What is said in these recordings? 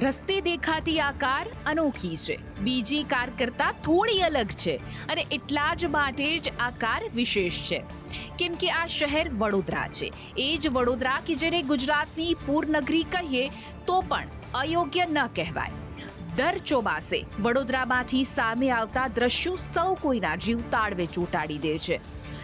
રસ્તે દેખાતી આ કાર અનોખી છે, બીજી કાર કરતાં થોડી અલગ છે અને એટલા જ માટે જ આ કાર વિશેષ છે, કેમ કે આ શહેર વડોદરા છે, એ જ વડોદરા કે જેને ગુજરાતની પૂરનગરી કહીએ તો પણ અયોગ્ય ન કહેવાય। દર ચોમાસે વડોદરામાંથી સામે આવતા દ્રશ્યો સૌ કોઈના જીવ તાળવે ચોંટાડી દે છે,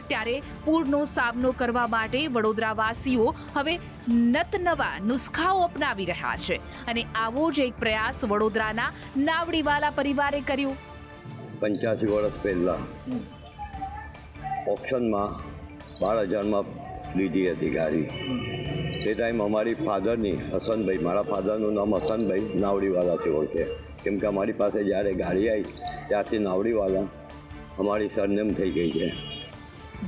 ત્યારે પૂરનો સામનો કરવા માટે વડોદરાવાસીઓ હવે નતનવા નુસ્ખાઓ અપનાવી રહ્યા છે અને આવો જ એક પ્રયાસ વડોદરાના નાવડીવાલા પરિવારે કર્યો। 85 વર્ષ પહેલાં ઓપ્શનમાં 12,000માં લીધી હતી ગાડી। તે ટાઈમ અમારી ફાધરની હસનભાઈ, મારા ફાધરનું નામ હસનભાઈ નાવડીવાલાથી ઓળખે, કેમ કે અમારી પાસે જ્યારે ગાડી આવી ત્યારથી નાવડીવાલા અમારી સરનેમ થઈ ગઈ છે।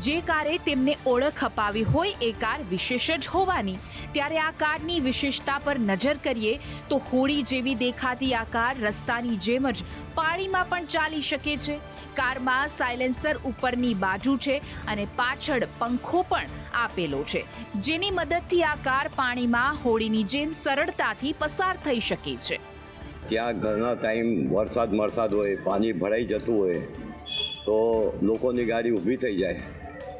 જે કારે તેમને ઓળખ અપાવી હોય એ કાર વિશેષ જ હોવાની, ત્યારે આ કારની વિશેષતા પર નજર કરીએ તો હોડી જેવી દેખાતી આ કાર રસ્તાની જેમ જ પાણીમાં પણ ચાલી શકે છે। કારમાં સાયલેન્સર ઉપરની બાજુ છે અને પાછળ પંખો પણ આપેલો છે, જેની મદદથી આ કાર પાણીમાં હોડીની જેમ સરળતાથી પસાર થઈ શકે છે। ત્યાં ઘણા ટાઈમ વરસાદ હોય, પાણી ભરાઈ જતું હોય તો લોકોની ગાડી ઊભી થઈ જાય।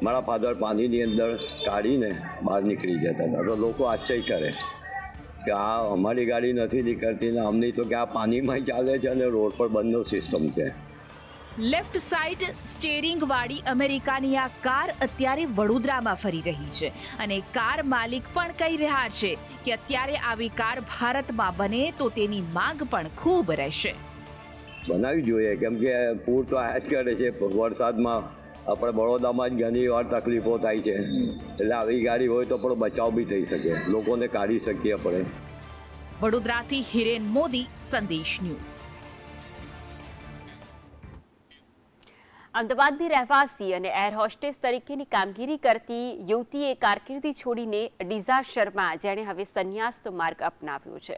મારા ફાધર પાણીની અંદર કાઢીને બહાર નીકળી જતા હતા, તો લોકો આશ્ચર્ય કરે કે આ અમારી ગાડી નથી નીકળતી ને અમની તો કે આ પાણીમાં ચાલે છે અને રોડ પર બંધનો સિસ્ટમ છે। લેફ્ટ સાઇડ સ્ટીયરિંગ વાળી અમેરિકાની આ કાર અત્યારે વડોદરામાં ફરી રહી છે અને કાર માલિક પણ કહી રહ્યા છે કે અત્યારે આવી કાર ભારતમાં બને તો તેની માંગ પણ ખૂબ રહેશે। બનાવવી જોઈએ, કેમ કે પૂર તો આ જ કરે છે। વરસાદમાં આપણે બરોડામાં જ ઘણી વાર તકલીફો થાય છે, એટલે આવી ગાડી હોય તો આપણો બચાવ બી થઈ શકે, લોકોને કાઢી શકીએ આપણે। વડોદરાથી હિરેન મોદી, સંદેશ ન્યૂઝ। અમદાવાદની રહેવાસી અને એર હોસ્ટેસ તરીકેની કામગીરી કરતી યુવતીએ કારકિર્દી છોડીને ડીઝા શર્મા, જેણે હવે સંન્યાસનો માર્ગ અપનાવ્યો છે।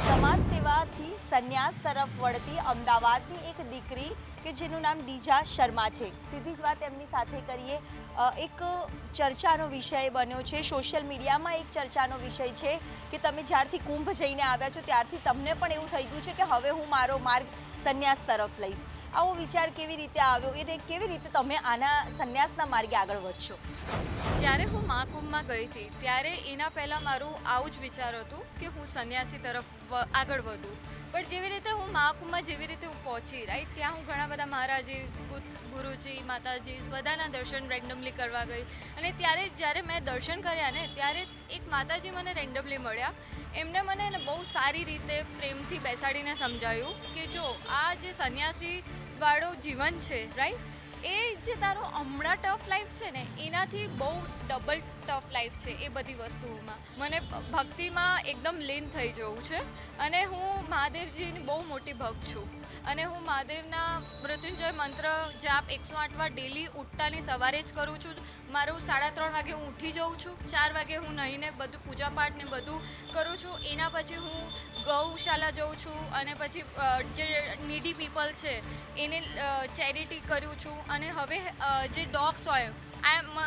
સમાજ સેવાથી સંન્યાસ તરફ વળતી અમદાવાદની એક દીકરી કે જેનું નામ ડીઝા શર્મા છે, સીધી જ વાત એમની સાથે કરીએ। એક ચર્ચાનો વિષય બન્યો છે, સોશિયલ મીડિયામાં એક ચર્ચાનો વિષય છે કે તમે જ્યારથી કુંભ જઈને આવ્યા છો ત્યારથી તમને પણ એવું થઈ ગયું છે કે હવે હું મારો માર્ગ સંન્યાસ તરફ લઈશ। આવો વિચાર કેવી રીતે આવ્યો અને કેવી રીતે તમે આના સંન્યાસના માર્ગે આગળ વધશો? જ્યારે હું મહાકુંભમાં ગઈ હતી ત્યારે એના પહેલાં મારું આવું જ વિચાર હતું કે હું સંન્યાસી તરફ આગળ વધું, પણ જેવી રીતે હું મહાકુંભમાં જેવી રીતે હું પહોંચી, રાઈટ, ત્યાં હું ઘણા બધા મહારાજી, ગુરુજી, માતાજી બધાના દર્શન રેન્ડમલી કરવા ગઈ અને ત્યારે જ્યારે મેં દર્શન કર્યા ને ત્યારે એક માતાજી મને રેન્ડમલી મળ્યા। એમને મને બહુ સારી રીતે પ્રેમથી બેસાડીને સમજાવ્યું કે જો આ જે સંન્યાસી વાળું જીવન છે, રાઈટ, એ જે તારો હમણાં ટફ લાઈફ છે ને એનાથી બહુ ડબલ ટફ લાઈફ છે। એ બધી વસ્તુઓમાં મને ભક્તિમાં એકદમ લીન થઈ જવું છે અને હું મહાદેવજીની બહુ મોટી ભક્ત છું અને હું મહાદેવના મૃત્યુંજય મંત્ર જાપ 108 વાર ડેલી ઉઠતાની સવારે જ કરું છું। મારું 3:30 વાગે હું ઉઠી જાઉં છું, 4 વાગે હું નહીને બધું પૂજાપાઠ ને બધું કરું છું। એના પછી હું ગૌશાળા જાઉં છું અને પછી જે નીડી પીપલ છે એને ચેરિટી કરું છું અને હવે જે ડોગ્સ હોય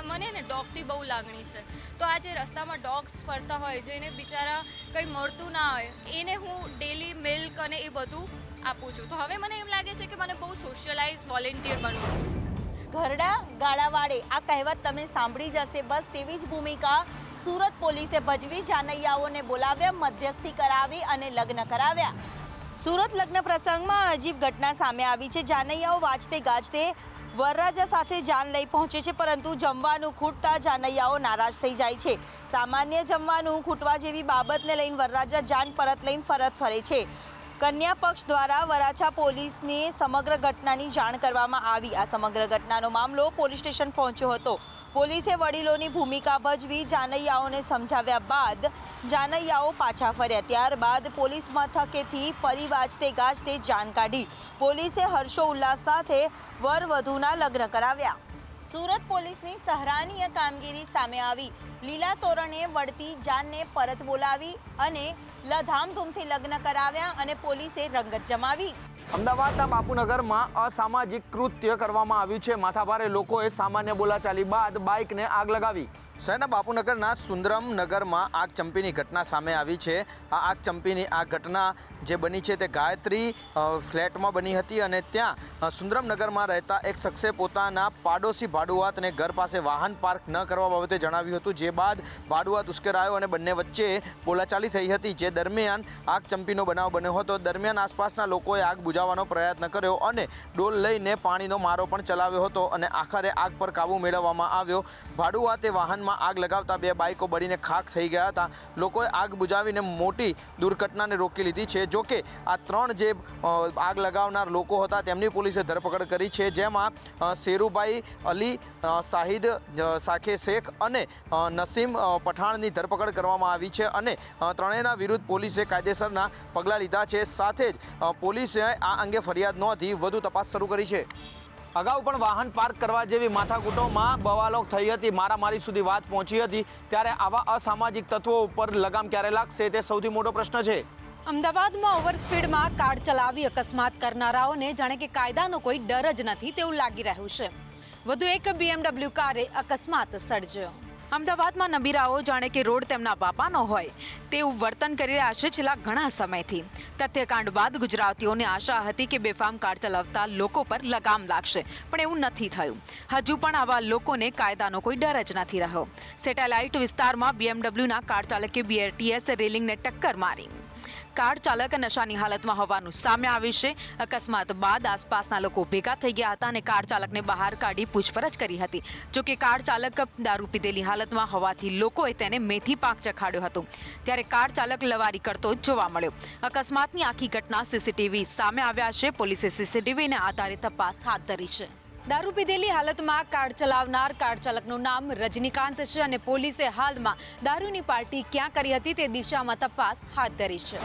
મને ને ડોગથી બહુ લાગણી છે, તો આ જે રસ્તામાં ડોગ્સ ફરતા હોય જેને બિચારા કંઈ મળતું ના હોય એને હું ડેલી મિલ્ક અને એ બધું આપું છું। તો હવે મને એમ લાગે છે કે મને બહુ સોશિયલાઇઝ વોલેન્ટિયર બનવું। ઘરડા ગાળાવાળે આ કહેવત તમે સાંભળી જ હશે, બસ તેવી જ ભૂમિકા સુરત પોલીસે ભજવી। જાનૈયાઓને બોલાવ્યા, મધ્યસ્થી કરાવી અને લગ્ન કરાવ્યા। સુરત લગ્ન પ્રસંગમાં અજીબ ઘટના સામે આવી છે। જાનૈયાઓ વાજતે ગાજતે વરરાજા સાથે જાન લઈ પહોંચે છે, પરંતુ જમવાનું ખૂટતા જાનૈયાઓ નારાજ થઈ જાય છે। સામાન્ય જમવાનું ખૂટવા જેવી બાબતને લઈને વરરાજા જાન પરત લઈને પરત ફરે છે। કન્યા પક્ષ દ્વારા વરાછા પોલીસને સમગ્ર ઘટનાની જાણ કરવામાં આવી। આ સમગ્ર ઘટનાનો મામલો પોલીસ સ્ટેશન પહોંચ્યો હતો। પોલીસે વડીલોની ભૂમિકા ભજવી જાનૈયાઓને સમજાવ્યા બાદ જાનૈયાઓ પાછા ફર્યા। ત્યારબાદ પોલીસ મથકેથી ફરી વાજતે ગાજતે જાન કાઢી। પોલીસે હર્ષો ઉલ્લાસ સાથે વર વધુના લગ્ન કરાવ્યા। સુરત પોલીસની સરાહનીય કામગીરી સામે આવી। લીલા તોરણે વળતી જાનને પરત બોલાવી અને ધામધૂમથી લગ્ન કરાવ્યા અને પોલીસે રંગત જમાવી. અમદાવાદના બાપુનગરમાં અસામાજિક કૃત્ય કરવામાં આવ્યું છે. માથાભારે લોકોએ સામાન્ય બોલાચાલી બાદ બાઇકને આગ લગાવી. શહેરના બાપુનગરના સુંદરમ નગરમાં આગ ચંપીની ઘટના સામે આવી છે. આ આગ ચંપીની આ ઘટના જે બની છે તે ગાયત્રી ફ્લેટમાં બની હતી અને ત્યાં સુંદરમ નગરમાં રહેતા એક શખ્સે પોતાના પાડોશી ભાડુઆતને ઘર પાસે વાહન પાર્ક ન કરવા બાબતે જણાવ્યું હતું, જે બાદ ભાડુઆત ઉશ્કેરાયો અને બંને વચ્ચે બોલાચાલી થઈ હતી, જે દરમિયાન આગ ચંપીનો બનાવ બન્યો હતો. દરમિયાન આસપાસના લોકોએ આગ બુઝાવવાનો પ્રયત્ન કર્યો અને ડોલ લઈને પાણીનો મારો પણ ચલાવ્યો હતો અને આખરે આગ પર કાબૂ મેળવવામાં આવ્યો. ભાડુઆતે વાહનમાં આગ લગાવતા 2 બાઇકો બળીને ખાખ થઈ ગયા હતા. લોકોએ આગ બુઝાવીને મોટી દુર્ઘટનાને રોકી લીધી છે. જો કે આ 3 જે આગ લગાવનાર લોકો હતા તેમની પોલીસે ધરપકડ કરી છે, જેમાં શેરુભાઈ અલી, શાહિદ સાખે શેખ અને નસીમ પઠાણની ધરપકડ કરવામાં આવી છે અને ત્રણેયના વિરુદ્ધ પોલીસે કાયદેસરના પગલાં લીધા છે. સાથે જ પોલીસે આ અંગે ફરિયાદ નોંધી વધુ તપાસ શરૂ કરી છે. અગાઉ પણ વાહન પાર્ક કરવા જેવી માથાકૂટોમાં બવાલો થઈ હતી, મારામારી સુધી વાત પહોંચી હતી. ત્યારે આવા અસામાજિક તત્વો ઉપર લગામ ક્યારે લાગશે તે સૌથી મોટો પ્રશ્ન છે. અમદાવાદમાં ઓવરસ્પીડમાં કાર ચલાવી અકસ્માત કરનારાઓને જાણે કે કાયદાનો કોઈ ડર જ નથી તેવું લાગી રહ્યું છે. વધુ એક BMW કારે અકસ્માત સર્જ્યો. અમદાવાદમાં નબીરાઓ જાણે કે રોડ તેમના બાપાનો હોય તેવું વર્તન કરી રહ્યા છે છેલ્લા ઘણા સમયથી. તથ્યકાંડ બાદ ગુજરાતીઓને આશા હતી કે બેફામ કાર ચલાવતા લોકો પર લગામ લાગશે, પણ એવું નથી થયું. હજુ પણ આવા લોકોને કાયદાનો કોઈ ડર જ નથી રહ્યો. સેટેલાઇટ વિસ્તારમાં BMWના કાર ચાલકે BRTS રેલિંગને ટક્કર મારી. કાર ચાલક નશાની હાલતમાં હોવાનું સામે આવ્યું છે. અકસ્માત બાદ આસપાસના લોકો ભેગા થઈ ગયા હતા અને કાર ચાલકને બહાર કાઢી પૂછપરછ કરી હતી. જોકે કાર ચાલક દારૂ પીધેલી હાલતમાં હોવાથી લોકોએ તેને મેથી પાક ચખાડ્યો હતો. ત્યારે કાર ચાલક લવારી કરતો જોવા મળ્યો. અકસ્માતની આખી ઘટના CCTV સામે આવ્યા છે. પોલીસે CCTVને આધારે તપાસ હાથ ધરી છે. દારૂ પીધેલી હાલતમાં કાર ચલાવનાર કાર ચાલકનું નામ રજનીકાંત છે અને પોલીસે હાલમાં દારૂની પાર્ટી ક્યાં કરી હતી તે દિશામાં તપાસ હાથ ધરી છે.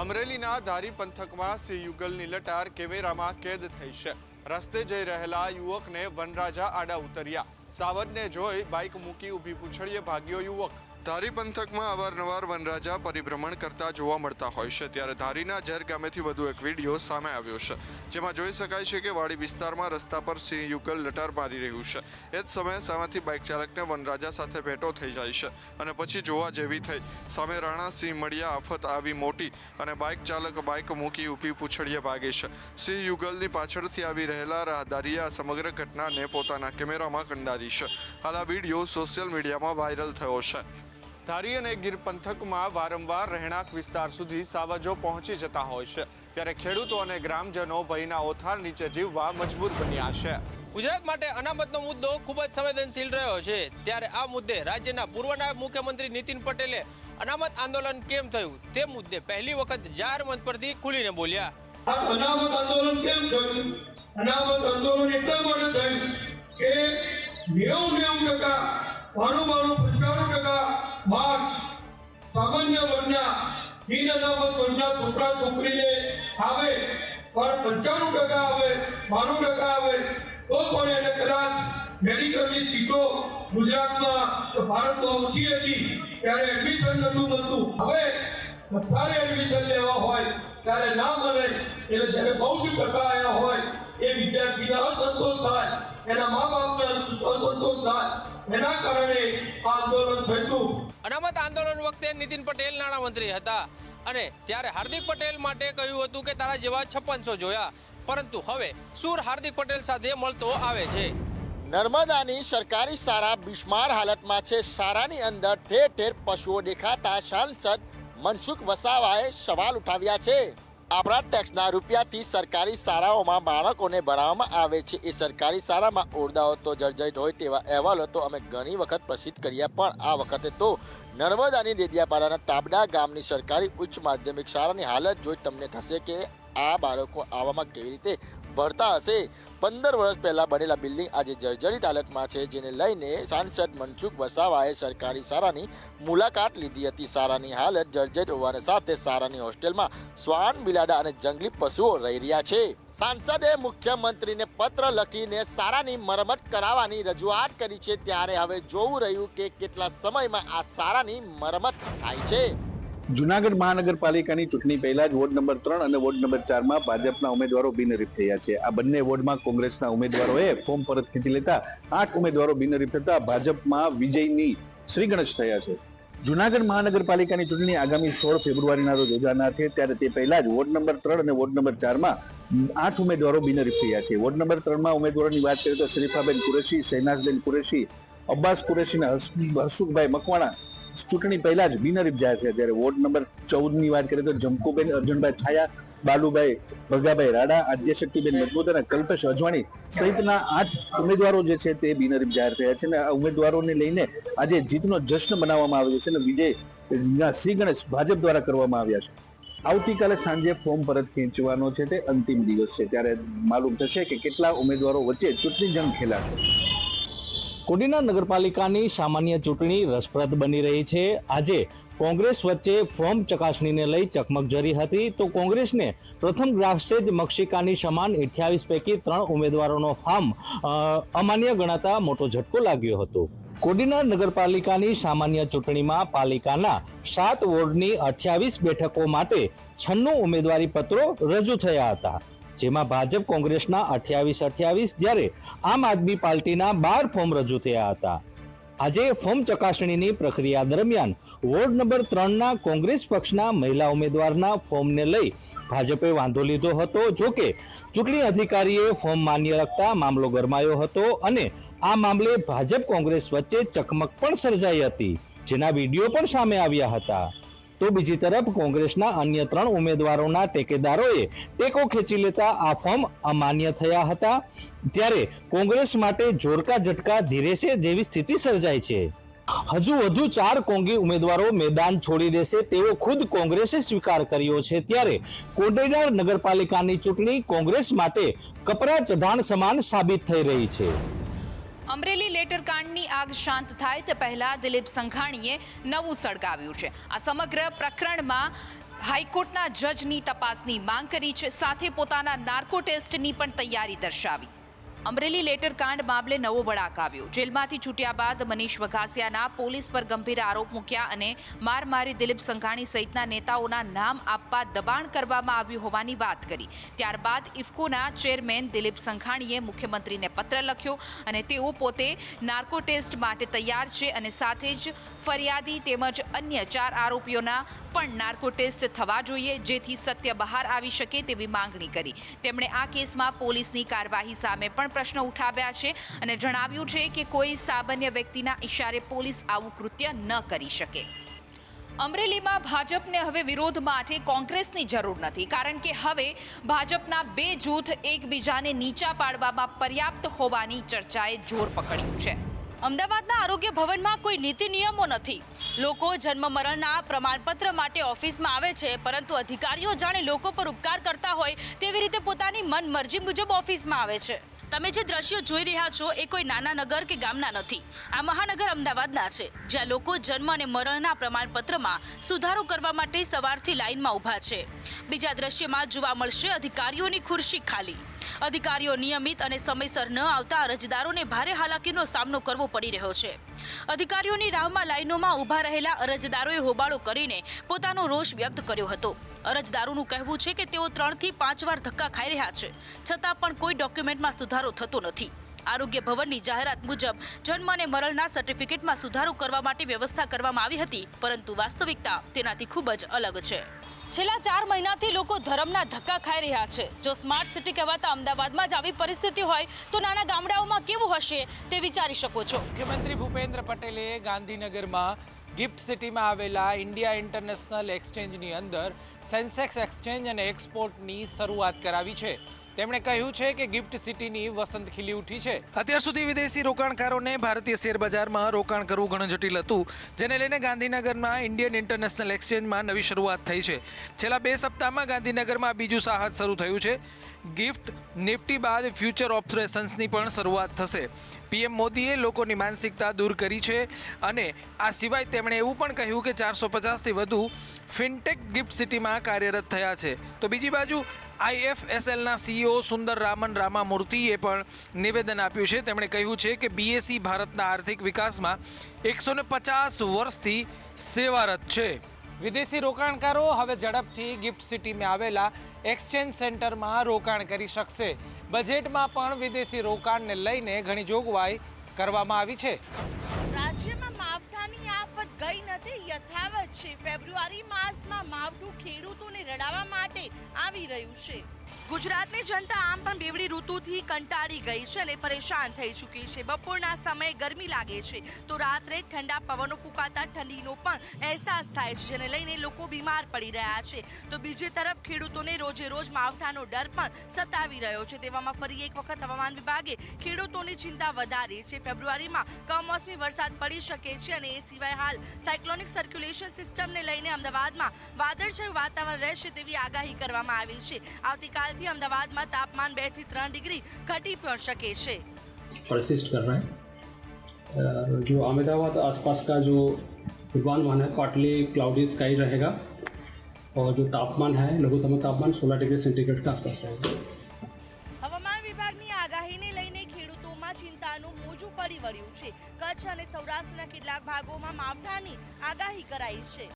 અમરેલીના ધારી પંથકમાં સિંહ યુગલની લટાર કેમેરામાં કેદ થઈ છે. રસ્તે જઈ રહેલા યુવકને વનરાજા આડા ઉતર્યા. સાવજને જોઈ બાઇક મૂકી ઊભી પૂંછડીએ ભાગ્યો યુવક. ધારી પંથકમાં અવારનવાર વનરાજા પરિભ્રમણ કરતા જોવા મળતા હોય છે. ત્યારે ધારીના ઝેર ગામેથી વધુ એક વિડીયો સામે આવ્યો છે, જેમાં જોઈ શકાય છે કે વાડી વિસ્તારમાં રસ્તા પર સિંહ યુગલ લટાર મારી રહ્યું છે. એ જ સમયે સામેથી બાઇક ચાલકને વનરાજા સાથે ભેટો થઈ જાય છે અને પછી જોવા જેવી થઈ. સામે રાણા સિંહ મળ્યા આફત આવી મોટી અને બાઇક ચાલક બાઇક મૂકી ઊભી પૂંછડીએ ભાગે છે. સિંહ યુગલની પાછળથી આવી રહેલા રાહદારીએ આ સમગ્ર ઘટનાને પોતાના કેમેરામાં કંડારી છે. હાલ આ વિડીયો સોશિયલ મીડિયામાં વાયરલ થયો છે. ધારી અને ગીર પંથકમાં વારંવાર રહેણાંક વિસ્તાર સુધી સાવજો પહોંચી જતા હોય છે, ત્યારે ખેડૂતો અને ગ્રામજનો ભયના ઓથાર નીચે જીવવા મજબૂર બન્યા છે. ગુજરાત માટે અનામતનો મુદ્દો ખૂબ જ સંવેદનશીલ રહ્યો છે. ત્યારે આ મુદ્દે રાજ્યના પૂર્વ નાયબ મુખ્યમંત્રી નીતિન પટેલે અનામત આંદોલન કેમ થયું તે મુદ્દે પહેલી વખત જાહેર મંચ પરથી ખુલીને બોલ્યા. અનામત આંદોલન કેમ થયું? અનામત આંદોલન એટલા માટે થયું કે 90% 95% માર્ક્સ સામાન્ય વર્ગના બિન અનામત વર્ગના છોકરા છોકરીને આવે, પણ 95% આવે, 92% આવે તો પણ એને કદાચ મેડિકલની સીટો ગુજરાતમાં ભારતમાં ઓછી હતી ત્યારે એડમિશન નતું મળતું. હવે વધારે એડમિશન લેવા હોય ત્યારે ના મળે એટલે જ્યારે બહુ જ ટકા આવ્યા હોય એ વિદ્યાર્થીને અસંતોષ થાય, એના મા બાપને અસંતોષ થાય. એના કારણે આ આંદોલન થયું. અનામત આંદોલન વખતે નીતિન પટેલ નાણામંત્રી હતા અને ત્યારે હાર્દિક પટેલ માટે કહ્યું હતું કે તારા જેવા 5600 જોયા, પરંતુ હવે સૂર હાર્દિક પટેલ સાથે મળતો આવે છે. નર્મદાની સરકારી શાળા બિસ્માર હાલતમાં છે. શાળાની અંદર ઠેર ઠેર પશુઓ દેખાતા સાંસદ મનસુખ વસાવાએ સવાલ ઉઠાવ્યા છે. આપણા ટેક્સના રૂપિયાથી સરકારી શાળાઓમાં બાળકોને ભણાવવામાં આવે છે. એ સરકારી શાળામાં ઓરડાઓ તો જર્જરિત હોય તેવા અહેવાલો તો અમે ઘણી વખત પ્રસિદ્ધ કર્યા, પણ આ વખતે તો નર્મદાની દેડિયાપાડાના તાબડા ગામની સરકારી ઉચ્ચ માધ્યમિક શાળાની હાલત જોઈ તમને થશે કે આ બાળકો આવવામાં કેવી રીતે ભરતા હશે. 15 વર્ષ પહેલા બનેલા બિલ્ડિંગ આજે જર્જરિત હાલતમાં છે, જેને લઈને સાંસદ મનસુખ વસાવાએ સરકારી શાળાની મુલાકાત લીધી હતી. શાળાની હાલત જર્જરિત હોવાને સાથે શાળાની હોસ્ટેલમાં શ્વાન, બિલાડા અને જંગલી પશુઓ રહી રહ્યા છે. સાંસદે મુખ્યમંત્રીને પત્ર લખીને શાળાની મરમ્મત કરાવવાની રજૂઆત કરી છે. ત્યારે હવે જોવું રહ્યું કે કેટલા સમયમાં આ શાળાની મરમ્મત થાય છે. જૂનાગઢ મહાનગરપાલિકાની ચૂંટણી પહેલા જ વોર્ડ નંબર 3 અને વોર્ડ નંબર 4 માં ભાજપના ઉમેદવારો બિનહરીફ થયા છે. આ બંને વોર્ડમાં કોંગ્રેસના ઉમેદવારોએ ફોર્મ પરત ખેંચી લેતા 8 ઉમેદવારો બિનહરીફ થતા ભાજપમાં વિજયની શ્રીગણેશ થયા છે. જૂનાગઢ મહાનગરપાલિકાની ચૂંટણી આગામી 16 ફેબ્રુઆરીના રોજ યોજાનાર છે. ત્યારે તે પહેલા જ વોર્ડ નંબર 3 અને વોર્ડ નંબર 4 માં 8 ઉમેદવારો બિનહરીફ થયા છે. વોર્ડ નંબર 3 માં ઉમેદવારોની વાત કરીએ તો શરીફાબેન કુરેશી, શહેનાઝબેન કુરેશી, અબ્બાસ કુરેશી અને હસુખભાઈ મકવાણા ચૂંટણી પહેલા જ બિનહરીફ જાહેર થયા. જ્યારે વોર્ડ નંબર 14 ની વાત કરીએ તો જમકુબેન અર્જુનભાઈ છાયા, બાલુભાઈ ભગાભાઈ રાડા, આદ્યશક્તિબેન મજબૂત અને કલ્પેશ અજવાણી સહિતના 8 ઉમેદવારો જે છે તે બિનહરીફ જાહેર થયા છે. અને આ ઉમેદવારોને લઈને આજે જીતનો જશ્ન મનાવવામાં આવ્યો છે અને વિજયના શ્રી ગણેશ ભાજપ દ્વારા કરવામાં આવ્યા છે. આવતીકાલે સાંજે ફોર્મ પરત ખેંચવાનો છે તે અંતિમ દિવસ છે. ત્યારે માલુમ થશે કે કેટલા ઉમેદવારો વચ્ચે ચૂંટણી જંગ ખેલાશે. કોડીનાર નગરપાલિકાની સામાન્ય ચૂંટણી રસપ્રદ બની રહી છે. આજે કોંગ્રેસ વચ્ચે ફોર્મ ચકાસણીને લઈ ચકમક જરી હતી, તો કોંગ્રેસને પ્રથમ ગ્રાસે જ મક્ષિકાની સમાન 28 પૈકી 3 ઉમેદવારોનો ફોર્મ અમાન્ય ગણાતા મોટો ઝટકો લાગ્યો હતો. કોડીનાર નગરપાલિકાની સામાન્ય ચૂંટણીમાં પાલિકાના 7 વોર્ડની 28 બેઠકો માટે 96 ઉમેદવારી પત્રો રજૂ થયા હતા, જેમાં ભાજપ કોંગ્રેસના 28, જ્યારે આમ આદમી પાર્ટીના 12 ફોર્મ રજૂ થયા હતા. આજે ફોર્મ ચકાસણીની પ્રક્રિયા દરમિયાન વોર્ડ નંબર 3ના કોંગ્રેસ પક્ષના મહિલા ઉમેદવારના ફોર્મને લઈ ભાજપે વાંધો લીધો હતો. જોકે ચૂંટણી અધિકારીએ ફોર્મ માન્ય રાખતા મામલો ગરમાયો હતો અને આ મામલે ભાજપ કોંગ્રેસ વચ્ચે ચકમક પણ સર્જાઈ હતી, જેના વિડીયો પણ સામે આવ્યા હતા. તો બીજી તરફ કોંગ્રેસના અન્ય 3 ઉમેદવારોના ટેકેદારોએ ટેકો ખેંચી લેતા આ ફોર્મ અમાન્ય થયા હતા. ત્યારે કોંગ્રેસ માટે જોરકા ઝટકા ધીરે છે જેવી સ્થિતિ સર્જાઈ છે. હજુ વધુ 4 કોંગી ઉમેદવારો મેદાન છોડી દેશે તેવો ખુદ કોંગ્રેસે સ્વીકાર કર્યો છે. ત્યારે કોડીનાર નગરપાલિકાની ચૂંટણી કોંગ્રેસ માટે કપરા ચઢાણ સમાન સાબિત થઈ રહી છે. અમરેલી લેટર કાંડની આગ શાંત થાય તે પહેલા દિલીપ સંઘાણીએ નવું સળગાવ્યું છે. આ સમગ્ર પ્રકરણમાં હાઈકોર્ટના જજની તપાસની માંગ કરી છે, સાથે પોતાના નાર્કો ટેસ્ટની પણ તૈયારી દર્શાવી. અમરેલી લેટર કાંડ મામલે નવો વળાંક આવ્યો. જેલમાંથી છૂટ્યા બાદ મનીષ વઘાસિયાના પોલીસ પર ગંભીર આરોપ મૂક્યા અને માર મારી દિલીપ સંઘાણી સહિતના નેતાઓના નામ આપવા દબાણ કરવામાં આવ્યું હોવાની વાત કરી. ત્યારબાદ ઇફકોના ચેરમેન દિલીપ સંઘાણીએ મુખ્યમંત્રીને પત્ર લખ્યો અને તેઓ પોતે નાર્કો ટેસ્ટ માટે તૈયાર છે અને સાથે જ ફરિયાદી તેમજ અન્ય 4 આરોપીઓના પણ નાર્કો ટેસ્ટ થવા જોઈએ, જેથી સત્ય બહાર આવી શકે તેવી માંગણી કરી. તેમણે આ કેસમાં પોલીસની કાર્યવાહી સામે પણ પ્રશ્ન ઉઠાવ્યા છે અને જણાવ્યું છે કે કોઈ સામાન્ય વ્યક્તિના ઇશારે પોલીસ આવું કૃત્ય ન કરી શકે. અમરેલીમાં ભાજપને હવે વિરોધ માટે કોંગ્રેસની જરૂર નથી, કારણ કે હવે ભાજપના 2 જૂથ એકબીજાને નીચા પાડવામાં પર્યાપ્ત હોવાની ચર્ચાએ જોર પકડ્યું છે. અમદાવાદના આરોગ્ય ભવનમાં કોઈ નીતિ નિયમો નથી. લોકો જન્મ મરણના પ્રમાણપત્ર માટે ઓફિસમાં આવે છે, પરંતુ અધિકારીઓ જાણે લોકો પર ઉપકાર કરતા હોય તેવી રીતે પોતાની મનમરજી મુજબ ઓફિસમાં આવે છે. તમે જે દ્રશ્યો જોઈ રહ્યા છો એ કોઈ નાના નગર કે ગામના નથી. આ મહાનગર અમદાવાદના છે, જ્યાં લોકો જન્મ અને મરણના પ્રમાણપત્રમાં સુધારો કરવા માટે સવારથી લાઇનમાં ઊભા છે. બીજા દ્રશ્યમાં જોવા મળશે અધિકારીઓની ખુરશી ખાલી. અધિકારીઓ નિયમિત અને સમયસર ન આવતા અરજદારોને ભારે હાલાકીનો સામનો કરવો પડી રહ્યો છે. અધિકારીઓની રાહમાં લાઇનોમાં ઊભા રહેલા અરજદારોએ હોબાળો કરીને પોતાનો રોષ વ્યક્ત કર્યો હતો. અરજદારોનું કહેવું છે કે તેઓ 3 થી 5 વાર ધક્કા ખાઈ રહ્યા છે, છતાં પણ કોઈ ડોક્યુમેન્ટમાં સુધારો થતો નથી. આરોગ્ય ભવનની જાહેરાત મુજબ જન્મ અને મરણના સર્ટિફિકેટમાં સુધારો કરવા માટે વ્યવસ્થા કરવામાં આવી હતી, પરંતુ વાસ્તવિકતા તેનાથી ખૂબ જ અલગ છે. છેલ્લા 4 મહિનાથી લોકો ધરમના ધક્કા ખાઈ રહ્યા છે. જો સ્માર્ટ સિટી કહેવાતા અમદાવાદમાં જ આવી પરિસ્થિતિ હોય તો નાના ગામડાઓમાં કેવું હશે તે વિચારી શકો છો. મુખ્યમંત્રી ભૂપેન્દ્ર પટેલે ગાંધીનગરમાં ગિફ્ટ સિટીમાં આવેલા ઇન્ડિયા ઇન્ટરનેશનલ એક્સચેન્જની અંદર સેન્સેક્સ એક્સચેન્જ અને એક્સપોર્ટની શરૂઆત કરાવી છે. તેમણે કહ્યું છે કે ગિફ્ટ સિટીની વસંત ખીલી ઉઠી છે. અત્યાર સુધી વિદેશી રોકાણકારોને ભારતીય શેર બજારમાં રોકાણ કરવું ઘણું જટિલ હતું, જેને લઈને ગાંધીનગરમાં ઇન્ડિયન ઇન્ટરનેશનલ એક્સચેન્જમાં નવી શરૂઆત થઈ છે. છેલ્લા 2 સપ્તાહમાં ગાંધીનગરમાં બીજું સાહસ શરૂ થયું છે. ગિફ્ટ નિફ્ટી બાદ ફ્યુચર ઓપરેશન્સની પણ શરૂઆત થશે. પીએમ મોદીએ લોકોની માનસિકતા દૂર કરી છે અને આ સિવાય તેમણે એવું પણ કહ્યું કે 450થી વધુ ફિનટેક ગિફ્ટ સિટીમાં કાર્યરત થયા છે. તો બીજી બાજુ IFSLના CEO સુંદર રામામૂર્તિએ પણ નિવેદન આપ્યું છે. તેમણે કહ્યું છે કે BSE ભારતના આર્થિક વિકાસમાં 150 વર્ષથી સેવારત છે. વિદેશી રોકાણકારો હવે ઝડપથી ગિફ્ટ સિટીમાં આવેલા એક્સચેન્જ સેન્ટરમાં રોકાણ કરી શકશે. બજેટમાં પણ વિદેશી રોકાણને લઈને ઘણી જોગવાઈ કરવામાં આવી છે. રાજ્યમાં માવઠાની આફત ગઈ નથી, યથાવત છે. ફેબ્રુઆરી માસમાં માવઠું ખેડૂતોને રડાવવા માટે આવી રહ્યું છે. ગુજરાતની જનતા આમ પણ બેવડી ઋતુથી કંટાળી ગઈ છે અને પરેશાન થઈ ચૂકી છે. બપોરના સમયે ગરમી લાગે છે તો રાત્રે ઠંડા પવનો ફૂંકાતા ઠંડીનો પણ અહેસાસ થાય છે, જેને લઈને લોકો બીમાર પડી રહ્યા છે. તો બીજી તરફ ખેડૂતોને રોજે રોજ માવઠાનો ડર પણ સતાવી રહ્યો છે. તેવામાં ફરી એક વખત હવામાન વિભાગે ખેડૂતોની ચિંતા વધારી છે. ફેબ્રુઆરીમાં કમોસમી વરસાદ પડી શકે છે અને એ સિવાય હાલ સાયક્લોનિક સર્ક્યુલેશન સિસ્ટમને લઈને અમદાવાદમાં વાદળછાયું વાતાવરણ રહેશે તેવી આગાહી કરવામાં આવી છે. આવતીકાલ अहमदाबाद तापमान 2 થી 3 डिग्री घटी पहुंच सके छे. परसिस्ट कर रहा है. जो अहमदाबाद आसपास का जो पूर्वानुमान है पार्टली क्लाउडी स्काई रहेगा और जो तापमान है लघुत्तम तापमान 16 डिग्री सेंटीग्रेड के आसपास रहेगा. हवामान विभागની આગાહીને લઈને ખેડૂતોમાં ચિંતાનું મોજું ફરી વળ્યું છે. કચ્છ અને સૌરાષ્ટ્રના કેટલાક ભાગોમાં માવઠાની આગાહી કરાઈ છે.